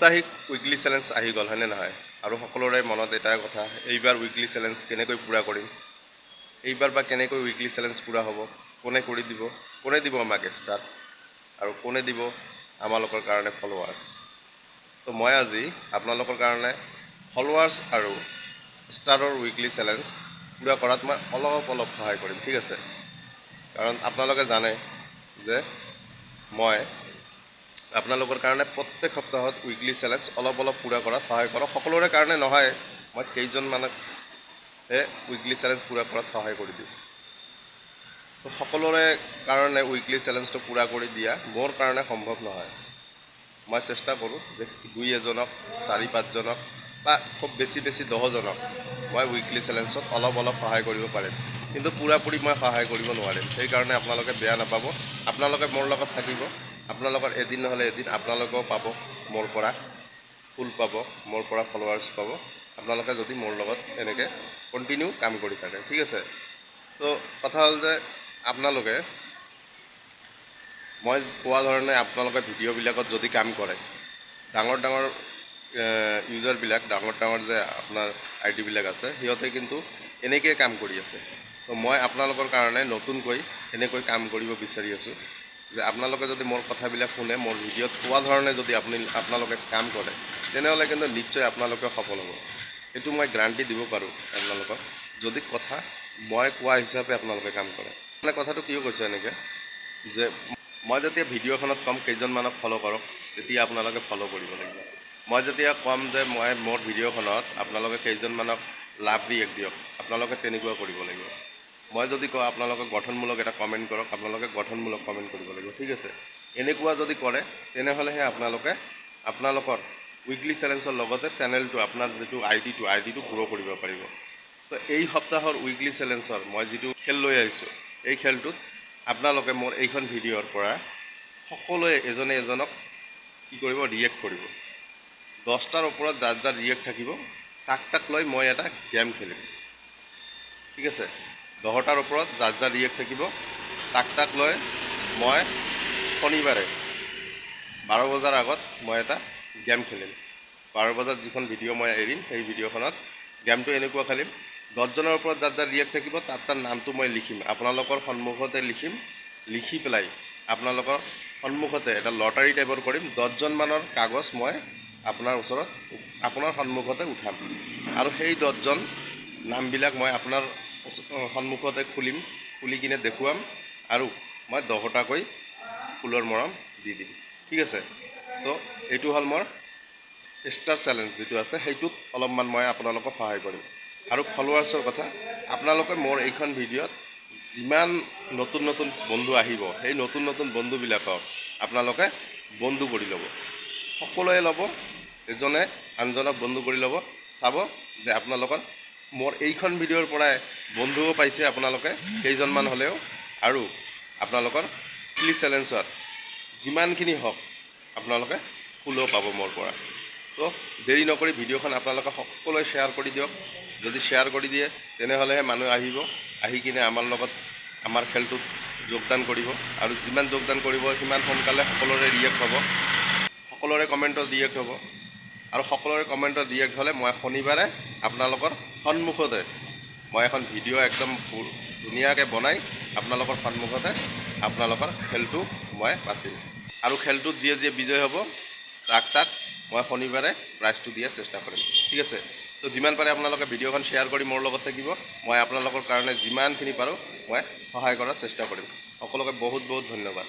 সাপ্তাহিক weekly challenge আহি গ'ল হয়নে নহয় আৰু সকলোৰে মনত এটাই কথা এইবাৰ উইকলি চেলেঞ্জ কেনেকৈ পূৰা কৰিম এইবাৰ বা কেনেকৈ উইকলি চেলেঞ্জ পূৰা হ'ব কোনে দিব আমাক ষ্টাৰ আৰু কোনে দিব আমালোকৰ কাৰণে ফলোৱাৰ্ছ তো মই আজি আপোনালোকৰ কাৰণে ফলোৱাৰ্ছ আৰু ষ্টাৰৰ উইকলি চেলেঞ্জ পূৰা কৰাত মই অলপ সহায় কৰিম ঠিক আছে কাৰণ আপোনালোকে জানে যে মই আপোনালোকৰ কাৰণে প্ৰত্যেক সপ্তাহত উইকলি চেলেঞ্জ অলপ পূৰা কৰাত সহায় কৰোঁ সকলোৰে কাৰণে নহয় মই কেইজনমানকহে উইকলি চেলেঞ্জ পূৰা কৰাত সহায় কৰি দিওঁ তো সকলোৰে কাৰণে উইকলি চেলেঞ্জটো পূৰা কৰি দিয়া মোৰ কাৰণে সম্ভৱ নহয় মই চেষ্টা কৰোঁ যে 2-এজনক 4-5জনক বা খুব বেছি 10জনক মই উইকলি চেলেঞ্জত অলপ সহায় কৰিব পাৰিম কিন্তু পুৰাপুৰি মই সহায় কৰিব নোৱাৰিম সেইকাৰণে আপোনালোকে বেয়া নাপাব আপোনালোকে মোৰ লগত থাকিব আপোনালোকৰ এদিন নহ'লে এদিন আপোনালোকেও পাব মোৰ পৰা ফুল পাব মোৰ পৰা ফলোৱাৰ্ছ পাব আপোনালোকে যদি মোৰ লগত এনেকৈ কণ্টিনিউ কাম কৰি থাকে ঠিক আছে তো কথা হ'ল যে আপোনালোকে মই কোৱা ধৰণে আপোনালোকে ভিডিঅ'বিলাকত যদি কাম কৰে ডাঙৰ ইউজাৰবিলাক ডাঙৰ যে আপোনাৰ আইডিবিলাক আছে সিহঁতে কিন্তু এনেকৈ কাম কৰি আছে তো মই আপোনালোকৰ কাৰণে নতুনকৈ এনেকৈ কাম কৰিব বিচাৰি আছোঁ যে আপোনালোকে যদি মোৰ কথাবিলাক শুনে মোৰ ভিডিঅ'ত কোৱা ধৰণে যদি আপোনালোকে কাম কৰে তেনেহ'লে কিন্তু নিশ্চয় আপোনালোকে সফল হ'ব এইটো মই গ্যাৰাণ্টি দিব পাৰোঁ আপোনালোকক যদি কথা মই কোৱা হিচাপে আপোনালোকে কাম কৰে মানে কথাটো কিয় কৈছোঁ এনেকৈ যে মই যেতিয়া ভিডিঅ'খনত কম কেইজনমানক ফ'ল' কৰক তেতিয়া আপোনালোকে ফ'ল' কৰিব লাগিব মই যেতিয়া ক'ম যে মই মোৰ ভিডিঅ'খনত আপোনালোকে কেইজনমানক লাভ ৰিয়েক্ট দিয়ক আপোনালোকে তেনেকুৱা কৰিব লাগিব মই যদি কওঁ আপোনালোকে গঠনমূলক এটা কমেণ্ট কৰক আপোনালোকে গঠনমূলক কমেণ্ট কৰিব লাগিব ঠিক আছে এনেকুৱা যদি কৰে তেনেহ'লেহে আপোনালোকৰ উইকলি চেলেঞ্জৰ লগতে চেনেলটো আপোনাৰ যিটো আইডিটো গ্ৰ' কৰিব পাৰিব তো এই সপ্তাহৰ উইকলি চেলেঞ্জৰ মই যিটো খেল লৈ আহিছোঁ এই খেলটোত আপোনালোকে মোৰ এইখন ভিডিঅ'ৰ পৰা সকলোৱে এজনক কি কৰিব ৰিয়েক্ট কৰিব 10টাৰ ওপৰত যাৰ ৰিয়েক্ট থাকিব তাক লৈ মই এটা গেম খেলিম ঠিক আছে 10টাৰ ওপৰত যাৰ ৰিয়েক্ট থাকিব তাক লৈ মই শনিবাৰে 12 বজাৰ আগত মই এটা গেম খেলিম 12 বজাত যিখন ভিডিঅ' মই এৰিম সেই ভিডিঅ'খনত গেমটো এনেকুৱা খেলিম 10জনৰ ওপৰত যাৰ ৰিয়েক্ট থাকিব তাৰ নামটো মই লিখিম আপোনালোকৰ সন্মুখতে লিখি পেলাই আপোনালোকৰ সন্মুখতে এটা লটাৰী টাইপৰ কৰিম 10জনমানৰ কাগজ মই আপোনাৰ সন্মুখতে উঠাম আৰু সেই 10জন নামবিলাক মই আপোনাৰ সন্মুখতে খুলি কিনে দেখুৱাম আৰু মই 10টাকৈ ফুলৰ মৰম দি দিম ঠিক আছে তো এইটো হ'ল মোৰ ষ্টাৰ চেলেঞ্জ যিটো আছে সেইটোত অলপমান মই আপোনালোকক সহায় কৰিম আৰু ফলোৱাৰ্ছৰ কথা আপোনালোকে মোৰ এইখন ভিডিঅ'ত যিমান নতুন বন্ধু আহিব সেই নতুন বন্ধুবিলাকক আপোনালোকে বন্ধু কৰি ল'ব সকলোৱে ল'ব এজনে আনজনক বন্ধু কৰি ল'ব চাব যে আপোনালোকৰ মোৰ এইখন ভিডিঅ'ৰ পৰাই বন্ধুও পাইছে আপোনালোকে কেইজনমান হ'লেও আৰু আপোনালোকৰ উইকলি চেলেঞ্জত যিমানখিনি হওক আপোনালোকে ফুলো পাব মোৰ পৰা তো দেৰি নকৰি ভিডিঅ'খন আপোনালোকে সকলোৱে শ্বেয়াৰ কৰি দিয়ক যদি শ্বেয়াৰ কৰি দিয়ে তেনেহ'লেহে মানুহ আহি কিনে আমাৰ লগত আমাৰ খেলটোত যোগদান কৰিব আৰু যিমান যোগদান কৰিব সিমান সোনকালে সকলোৰে ৰিয়েক্ট হ'ব সকলোৰে কমেণ্টত ৰিয়েক্ট হ'ব আৰু সকলোৰে কমেণ্টত ৰিয়েক্ট হ'লে মই শনিবাৰে আপোনালোকৰ সন্মুখতে মই এখন ভিডিঅ' একদম ধুনীয়াকৈ বনাই আপোনালোকৰ সন্মুখতে আপোনালোকৰ খেলটো মই পাতিম আৰু খেলটোত যিয়ে বিজয় হ'ব তাক মই শনিবাৰে প্ৰাইজটো দিয়াৰ চেষ্টা কৰিম ঠিক আছে তো যিমান পাৰে আপোনালোকে ভিডিঅ'খন শ্বেয়াৰ কৰি মোৰ লগত থাকিব মই আপোনালোকৰ কাৰণে যিমানখিনি পাৰোঁ মই সহায় কৰাৰ চেষ্টা কৰিম সকলোকে বহুত ধন্যবাদ